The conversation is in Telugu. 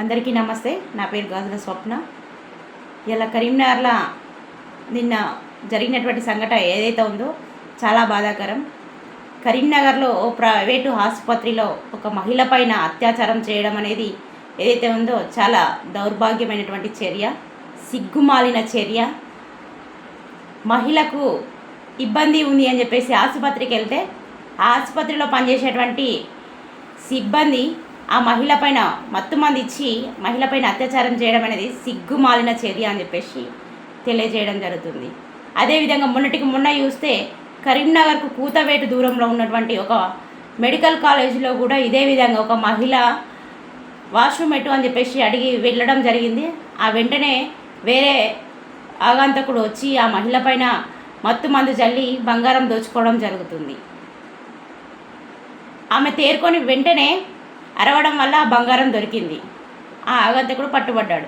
అందరికీ నమస్తే. నా పేరు గాజుల స్వప్న. ఇలా కరీంనగర్లో నిన్న జరిగినటువంటి సంఘటన ఏదైతే ఉందో చాలా బాధాకరం. కరీంనగర్లో ఓ ప్రైవేటు ఆసుపత్రిలో ఒక మహిళ పైన అత్యాచారం చేయడం అనేది ఏదైతే ఉందో చాలా దౌర్భాగ్యమైనటువంటి చర్య, సిగ్గుమాలిన చర్య. మహిళకు ఇబ్బంది ఉంది అని చెప్పేసి ఆసుపత్రికి వెళ్తే ఆ ఆసుపత్రిలో పనిచేసేటువంటి సిబ్బంది ఆ మహిళ పైన మత్తుమంది ఇచ్చి మహిళ పైన అత్యాచారం చేయడం అనేది సిగ్గుమాలిన చర్య అని చెప్పేసి తెలియజేయడం జరుగుతుంది. అదేవిధంగా మొన్నటికి మొన్న చూస్తే కరీంనగర్కు కూతవేటు దూరంలో ఉన్నటువంటి ఒక మెడికల్ కాలేజీలో కూడా ఇదే విధంగా ఒక మహిళ వాష్రూమ్ ఎటు అని చెప్పేసి అడిగి వెళ్ళడం జరిగింది. ఆ వెంటనే వేరే ఆగంతకుడు వచ్చి ఆ మహిళ పైన మత్తుమందు జల్లి బంగారం దోచుకోవడం జరుగుతుంది. ఆమె తేరుకొని వెంటనే అరవడం వల్ల ఆ బంగారం దొరికింది. ఆ ఆగంతకుడు పట్టుబడ్డాడు.